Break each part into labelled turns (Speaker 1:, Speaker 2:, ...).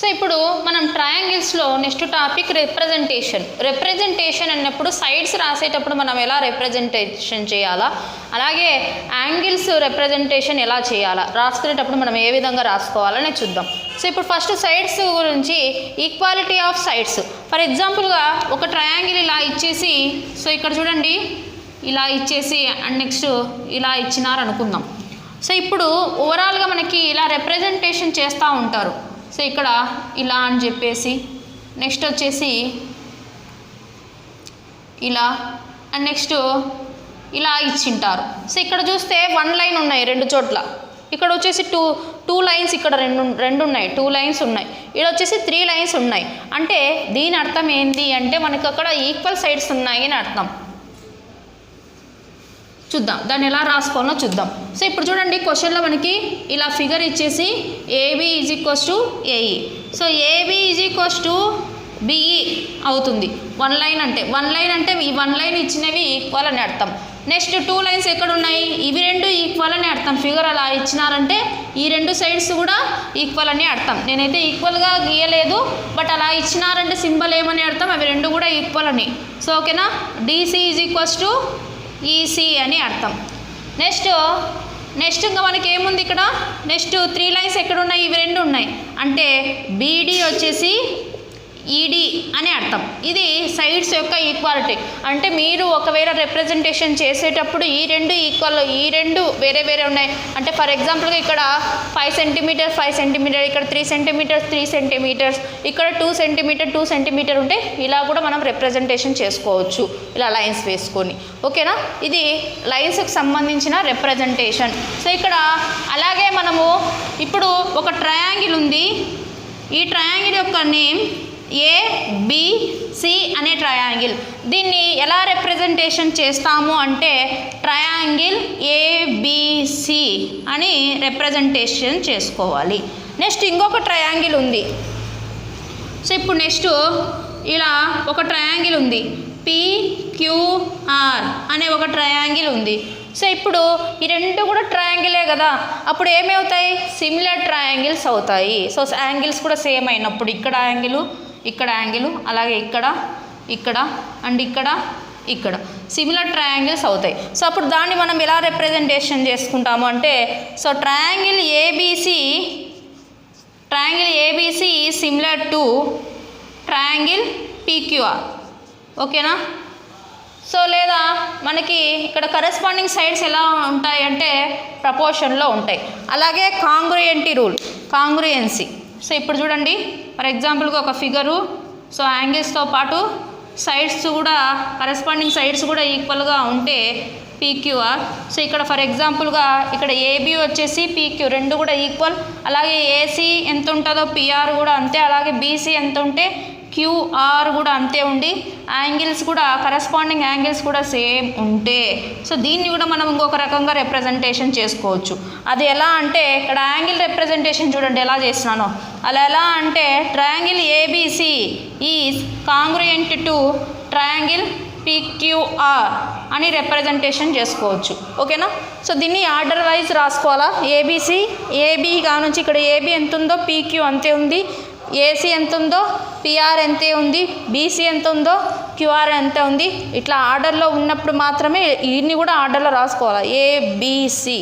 Speaker 1: So ఇప్పుడు మనం ట్రయాంగిల్స్లో next topic representation అన్నప్పుడు సైడ్స్ రాసేటప్పుడు మనం ఎలా రిప్రజెంటేషన్ చేయాలా, అలాగే యాంగిల్స్ రిప్రజెంటేషన్ ఎలా చేయాలా, రాసుకునేటప్పుడు మనం ఏ విధంగా రాసుకోవాలని చూద్దాం. సో ఇప్పుడు ఫస్ట్ సైడ్స్ గురించి, ఈక్వాలిటీ ఆఫ్ సైడ్స్. ఫర్ ఎగ్జాంపుల్గా ఒక ట్రయాంగిల్ ఇలా ఇచ్చేసి, సో ఇక్కడ చూడండి ఇలా ఇచ్చేసి అండ్ నెక్స్ట్ ఇలా ఇచ్చినారు అనుకుందాం. సో ఇప్పుడు ఓవరాల్గా మనకి ఇలా రిప్రజెంటేషన్ చేస్తూ ఉంటారు. సో ఇక్కడ ఇలా అని చెప్పేసి నెక్స్ట్ వచ్చేసి ఇలా అండ్ నెక్స్ట్ ఇలా ఇచ్చింటారు. సో ఇక్కడ చూస్తే 1 లైన్ ఉన్నాయి 2 చోట్ల, ఇక్కడ వచ్చేసి టూ లైన్స్, ఇక్కడ రెండు ఉన్నాయి, 2 లైన్స్ ఉన్నాయి, ఇక్కడ వచ్చేసి 3 లైన్స్ ఉన్నాయి. అంటే దీని అర్థం ఏంటి అంటే మనకు అక్కడ ఈక్వల్ సైడ్స్ ఉన్నాయి అని అర్థం. చూద్దాం దాన్ని ఎలా రాసుకోవాలో చూద్దాం. సో ఇప్పుడు చూడండి క్వశ్చన్లో మనకి ఇలా ఫిగర్ ఇచ్చేసి AB is equals to AE. So AB is equals to BE అవుతుంది. 1 లైన్ అంటే ఈ 1 లైన్ ఇచ్చినవి ఈక్వల్ అని అర్థం. నెక్స్ట్ 2 లైన్స్ ఎక్కడ ఉన్నాయి, ఇవి 2 ఈక్వల్ అని అర్థం. ఫిగర్ అలా ఇచ్చినారంటే ఈ 2 సైడ్స్ కూడా ఈక్వల్ అని అర్థం. నేనైతే ఈక్వల్గా గీయలేదు, బట్ అలా ఇచ్చినారంటే సింబల్ ఏమని అర్థం, అవి 2 కూడా ఈక్వల్ అని. సో ఓకేనా, DC is equals to EC అని అర్థం. నెక్స్ట్ ఇంకా మనకి ఏముంది ఇక్కడ, నెక్స్ట్ 3 లైన్స్ ఎక్కడ ఉన్నాయి, ఇవి 2 ఉన్నాయి, అంటే బీడీ వచ్చేసి ఈడి అని అర్థం. ఇది సైడ్స్ యొక్క ఈక్వాలిటీ. అంటే మీరు ఒకవేళ రిప్రజెంటేషన్ చేసేటప్పుడు ఈ 2 ఈక్వల్, ఈ 2 వేరే వేరే ఉన్నాయి అంటే ఫర్ ఎగ్జాంపుల్గా ఇక్కడ 5 సెంటీమీటర్ 5 సెంటీమీటర్, ఇక్కడ 3 సెంటీమీటర్స్ 3 సెంటీమీటర్స్, ఇక్కడ 2 సెంటీమీటర్ 2 సెంటీమీటర్ ఉంటే ఇలా కూడా మనం రిప్రజెంటేషన్ చేసుకోవచ్చు, ఇలా లైన్స్ వేసుకొని. ఓకేనా, ఇది లైన్స్కి సంబంధించిన రిప్రజెంటేషన్. సో ఇక్కడ అలాగే మనము ఇప్పుడు ఒక ట్రయాంగిల్ ఉంది, ఈ ట్రయాంగిల్ యొక్క నేమ్ ఏబిసి అనే ట్రయాంగిల్. దీన్ని ఎలా రిప్రజెంటేషన్ చేస్తాము అంటే ట్రయాంగిల్ ఏబిసి అని రిప్రజెంటేషన్ చేసుకోవాలి. నెక్స్ట్ ఇంకొక ట్రయాంగిల్ ఉంది. సో ఇప్పుడు నెక్స్ట్ ఇలా ఒక ట్రయాంగిల్ ఉంది, పిక్యూఆర్ అనే ఒక ట్రయాంగిల్ ఉంది. సో ఇప్పుడు ఈ 2 కూడా ట్రయాంగిలే కదా, అప్పుడు ఏమవుతాయి, సిమిలర్ ట్రయాంగిల్స్ అవుతాయి. సో యాంగిల్స్ కూడా సేమ్ అయినప్పుడు ఇక్కడ యాంగిల్ అలాగే ఇక్కడ అండ్ ఇక్కడ సిమిలర్ ట్రయాంగిల్స్ అవుతాయి. సో అప్పుడు దాన్ని మనం ఎలా రిప్రజెంటేషన్ చేసుకుంటాము అంటే, so triangle ABC similar to triangle PQR. ఓకేనా, సో లేదా మనకి ఇక్కడ కరెస్పాండింగ్ సైడ్స్ ఎలా ఉంటాయి అంటే ప్రపోర్షన్లో ఉంటాయి. అలాగే కాంగ్రుయెన్సీ. సో ఇప్పుడు చూడండి ఫర్ ఎగ్జాంపుల్గా ఒక ఫిగరు, సో యాంగిల్స్తో పాటు సైడ్స్ కూడా కరెస్పాండింగ్ సైడ్స్ కూడా ఈక్వల్గా ఉంటే పీక్యూఆర్. సో ఇక్కడ ఫర్ ఎగ్జాంపుల్గా ఇక్కడ ఏబి వచ్చేసి పీక్యూ 2 కూడా ఈక్వల్, అలాగే ఏసీ ఎంత ఉంటుందో పిఆర్ కూడా అంతే, అలాగే బీసీ ఎంత ఉంటే క్యూఆర్ కూడా అంతే ఉండి యాంగిల్స్ కూడా కరెస్పాండింగ్ యాంగిల్స్ కూడా సేమ్ ఉంటే, సో దీన్ని కూడా మనం ఇంకొక రకంగా రిప్రజెంటేషన్ చేసుకోవచ్చు. అది ఎలా అంటే ఇక్కడ యాంగిల్ రిప్రజెంటేషన్ చూడండి ఎలా చేస్తున్నానో, అలా ఎలా అంటే triangle ABC is congruent to triangle PQR అని రిప్రజెంటేషన్ చేసుకోవచ్చు. ఓకేనా, సో దీన్ని ఆర్డర్ వైజ్ రాసుకోవాలా. ఏబి కానుంచి ఇక్కడ ఏబి ఎంత ఉందో పీక్యూ అంతే ఉంది, ఏసీ ఎంత ఉందో పిఆర్ ఎంతే ఉంది, బీసీ ఎంత ఉందో క్యూఆర్ ఎంత ఉంది. ఇట్లా ఆర్డర్లో ఉన్నప్పుడు మాత్రమే ఇన్ని కూడా ఆర్డర్లో రాసుకోవాలి. ఏబిసి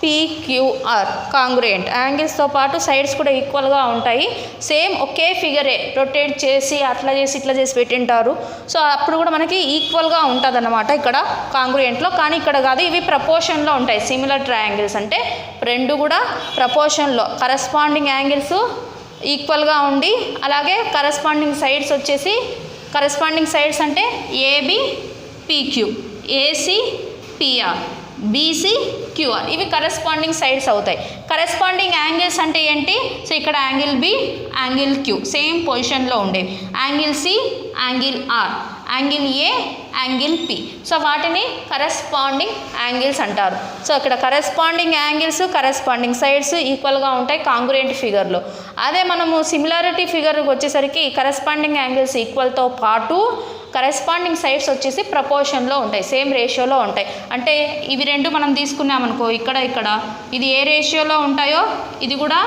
Speaker 1: పిక్యూఆర్ కాంగ్రుయెంట్, యాంగిల్స్తో పాటు సైడ్స్ కూడా ఈక్వల్గా ఉంటాయి, సేమ్ ఒకే ఫిగరే రొటేట్ చేసి అట్లా చేసి ఇట్లా చేసి పెట్టింటారు. సో అప్పుడు కూడా మనకి ఈక్వల్గా ఉంటుంది అన్నమాట ఇక్కడ కాంగ్రుయెంట్లో. కానీ ఇక్కడ కాదు, ఇవి ప్రపోర్షన్లో ఉంటాయి. సిమిలర్ ట్రయాంగిల్స్ అంటే 2 కూడా ప్రపోర్షన్లో కరెస్పాండింగ్ యాంగిల్స్ ఈక్వల్గా ఉండి, అలాగే కరెస్పాండింగ్ సైడ్స్ వచ్చేసి కరెస్పాండింగ్ సైడ్స్ అంటే AB PQ, AC PR, BC QR, ఇవి కరెస్పాండింగ్ సైడ్స్ అవుతాయి. కరెస్పాండింగ్ యాంగిల్స్ అంటే ఏంటి, సో ఇక్కడ angle B angle Q same పొజిషన్లో ఉండేవి, angle C angle R, angle A angle P. So వాటిని కరెస్పాండింగ్ యాంగిల్స్ అంటారు. సో ఇక్కడ కరెస్పాండింగ్ యాంగిల్స్ కరెస్పాండింగ్ సైడ్స్ ఈక్వల్గా ఉంటాయి కాంగ్రుయెంట్ ఫిగర్లో. అదే మనము సిమిలారిటీ ఫిగర్కి వచ్చేసరికి కరెస్పాండింగ్ యాంగిల్స్ ఈక్వల్తో పాటు కరెస్పాండింగ్ సైడ్స్ వచ్చేసి ప్రపోర్షన్లో ఉంటాయి, సేమ్ రేషియోలో ఉంటాయి. అంటే ఇవి 2 మనం తీసుకున్నామనుకో, ఇక్కడ ఇది ఏ రేషియోలో ఉంటాయో ఇది కూడా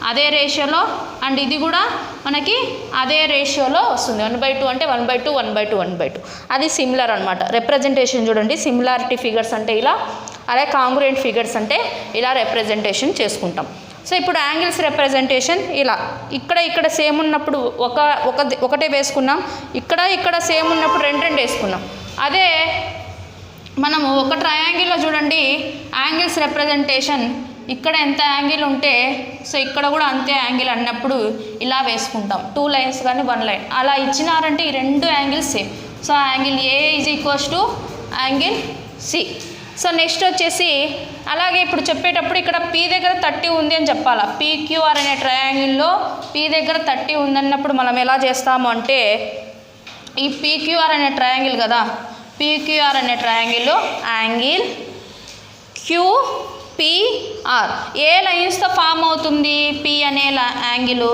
Speaker 1: అదే రేషియోలో, అండ్ ఇది కూడా మనకి అదే రేషియోలో వస్తుంది. 1/2 అంటే 1/2 1/2 1/2. అది సిమిలర్ అనమాట. రిప్రజెంటేషన్ చూడండి, సిమిలారిటీ ఫిగర్స్ అంటే ఇలా, అలాగే కాంగ్రుయెంట్ ఫిగర్స్ అంటే ఇలా రిప్రజెంటేషన్ చేసుకుంటాం. సో ఇప్పుడు యాంగిల్స్ రిప్రజెంటేషన్ ఇలా, ఇక్కడ సేమ్ ఉన్నప్పుడు ఒకటే వేసుకున్నాం, ఇక్కడ సేమ్ ఉన్నప్పుడు రెండు వేసుకున్నాం. అదే మనము ఒక ట్రయాంగిల్లో చూడండి యాంగిల్స్ రిప్రజెంటేషన్, ఇక్కడ ఎంత యాంగిల్ ఉంటే సో ఇక్కడ కూడా అంతే యాంగిల్ అన్నప్పుడు ఇలా వేసుకుంటాం. 2 లైన్స్ కానీ 1 లైన్ అలా ఇచ్చినారంటే ఈ 2 angles same. So angle A is equals to angle C. So next వచ్చేసి అలాగే ఇప్పుడు చెప్పేటప్పుడు ఇక్కడ పీ దగ్గర 30 ఉంది అని చెప్పాలా. పీక్యూఆర్ అనే ట్రయాంగిల్లో పీ దగ్గర 30 ఉందన్నప్పుడు మనం ఎలా చేస్తాము అంటే, ఈ పీక్యూఆర్ అనే ట్రయాంగిల్ కదా, పీక్యూఆర్ అనే ట్రయాంగిల్లో యాంగిల్ క్యూపీఆర్ ఏ లైన్స్తో ఫామ్ అవుతుంది, పీ అనే యాంగిల్.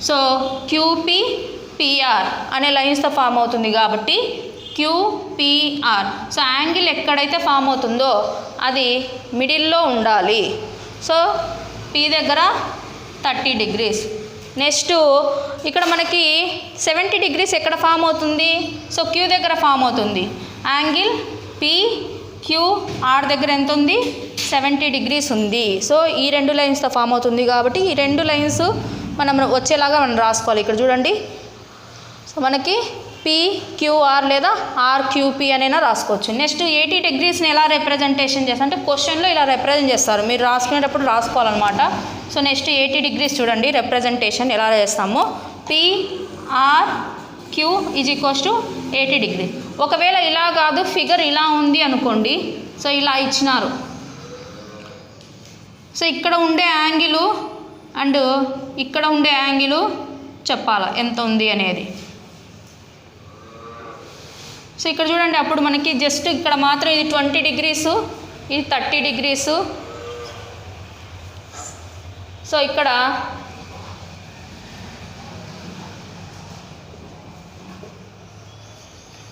Speaker 1: సో క్యూపీఆర్ అనే లైన్స్తో ఫామ్ అవుతుంది కాబట్టి క్యూపీఆర్. సో యాంగిల్ ఎక్కడైతే ఫామ్ అవుతుందో అది మిడిల్లో ఉండాలి. సో పీ దగ్గర 30 degrees. నెక్స్ట్ ఇక్కడ మనకి 70 degrees ఎక్కడ ఫామ్ అవుతుంది, సో క్యూ దగ్గర ఫామ్ అవుతుంది. యాంగిల్ పీక్యూఆర్ దగ్గర ఎంత ఉంది, 70 degrees ఉంది. సో ఈ 2 లైన్స్తో ఫామ్ అవుతుంది కాబట్టి ఈ 2 లైన్స్ మనం వచ్చేలాగా మనం రాసుకోవాలి. ఇక్కడ చూడండి, సో మనకి పీక్యూఆర్ లేదా ఆర్క్యూపీ అనైనా రాసుకోవచ్చు. నెక్స్ట్ 80 degreesని ఎలా రిప్రజెంటేషన్ చేస్తారు అంటే క్వశ్చన్లో ఇలా రిప్రజెంట్ చేస్తారు, మీరు రాసుకునేటప్పుడు రాసుకోవాలన్నమాట. సో నెక్స్ట్ 80 degrees చూడండి రిప్రజెంటేషన్ ఎలా చేస్తామో, పీఆర్క్యూ ఈజ్ ఈక్వల్స్ టు 80 degrees. ఒకవేళ ఇలా కాదు ఫిగర్ ఇలా ఉంది అనుకోండి, సో ఇలా ఇచ్చినారు, సో ఇక్కడ ఉండే యాంగిలు అండ్ ఇక్కడ ఉండే యాంగిలు చెప్పాలా ఎంత ఉంది అనేది. సో ఇక్కడ చూడండి అప్పుడు మనకి జస్ట్ ఇక్కడ మాత్రం ఇది 20 degrees, ఇది 30 degrees. సో ఇక్కడ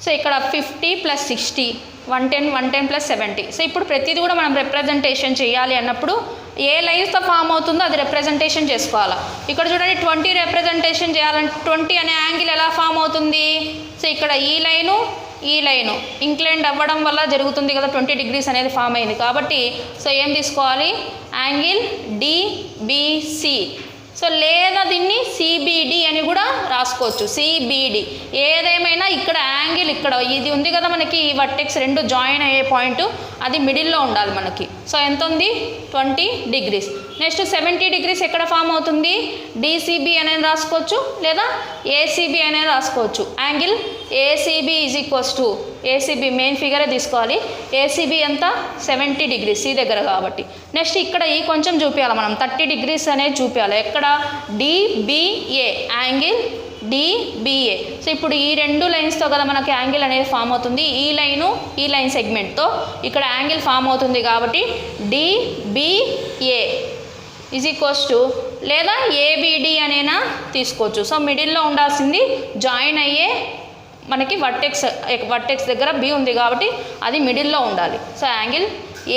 Speaker 1: సో ఇక్కడ 50 + 60 110 + 70. సో ఇప్పుడు ప్రతిదీ కూడా మనం రిప్రజెంటేషన్ చేయాలి అన్నప్పుడు ఏ లైన్స్తో ఫామ్ అవుతుందో అది రిప్రజెంటేషన్ చేసుకోవాలి. ఇక్కడ చూడండి 20 రిప్రజెంటేషన్ చేయాలంటే 20 అనే యాంగిల్ ఎలా ఫామ్ అవుతుంది, సో ఇక్కడ ఈ లైను ఇంక్లైన్డ్ అవ్వడం వల్ల జరుగుతుంది కదా, 20 degrees అనేది ఫామ్ అయింది కాబట్టి సో ఏం తీసుకోవాలి, యాంగిల్ డిబిసి. సో లేదా దీన్ని సిబిడి అని కూడా రాసుకోవచ్చు, సిబిడి. ఏదేమైనా ఇక్కడ యాంగిల్ ఇక్కడ ఇది ఉంది కదా మనకి, ఈ వర్టెక్స్ 2 జాయిన్ అయ్యే పాయింట్ అది మిడిల్లో ఉండాలి మనకి. సో ఎంత ఉంది, 20 degrees. నెక్స్ట్ 70 degrees ఎక్కడ ఫామ్ అవుతుంది, డిసిబి అనేది రాసుకోవచ్చు లేదా ఏసీబీ అనేది రాసుకోవచ్చు. Angle ACB is equals to, ACB main ఫిగరే తీసుకోవాలి, ఏసీబీ ఎంత 70 degrees సి దగ్గర కాబట్టి. నెక్స్ట్ ఇక్కడ ఈ కొంచెం చూపించాలి మనం, 30 degrees అనేది చూపించాలి. ఎక్కడ, డిబిఏ, యాంగిల్ డిబిఏ. సో ఇప్పుడు ఈ 2 లైన్స్తో కదా మనకి యాంగిల్ అనేది ఫామ్ అవుతుంది, ఈ లైన్ సెగ్మెంట్తో ఇక్కడ యాంగిల్ ఫామ్ అవుతుంది కాబట్టి డిబిఏ ఈజ్ ఈక్వల్స్ టు లేదా ఏబిడి అనేనా తీసుకోవచ్చు. సో మిడిల్లో ఉండాల్సింది జాయిన్ అయ్యే మనకి వర్టెక్స్ దగ్గర బి ఉంది కాబట్టి అది మిడిల్లో ఉండాలి. So angle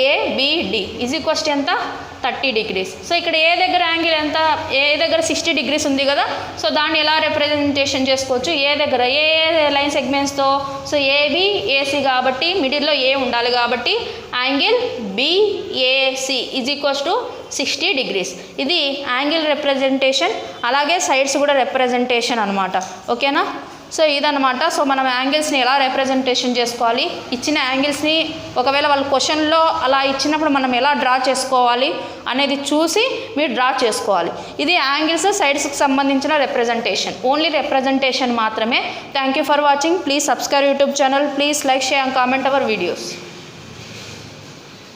Speaker 1: ABD is equals to ఎంత, 30 degrees. సో ఇక్కడ ఏ దగ్గర యాంగిల్ ఎంత, ఏ దగ్గర 60 degrees ఉంది కదా, సో దాన్ని ఎలా రిప్రజెంటేషన్ చేసుకోవచ్చు, ఏ దగ్గర ఏ లైన్ సెగ్మెంట్స్తో, సో ఏబి ఏసీ కాబట్టి మిడిల్లో ఏ ఉండాలి కాబట్టి angle BAC is equals to 60 degrees. ఇది యాంగిల్ రిప్రజెంటేషన్, అలాగే సైడ్స్ కూడా రిప్రజెంటేషన్ అనమాట. ఓకేనా, సో ఇదనమాట. సో మనం యాంగిల్స్ని ఎలా రిప్రజెంటేషన్ చేసుకోవాలి, ఇచ్చిన యాంగిల్స్ని ఒకవేళ వాళ్ళ క్వశ్చన్లో అలా ఇచ్చినప్పుడు మనం ఎలా డ్రా చేసుకోవాలి అనేది చూసి మీరు డ్రా చేసుకోవాలి. ఇది యాంగిల్స్ సైడ్స్కి సంబంధించిన రిప్రజెంటేషన్, ఓన్లీ రిప్రజెంటేషన్ మాత్రమే. Thank you for watching. Please subscribe YouTube channel. Please like, share and comment our videos.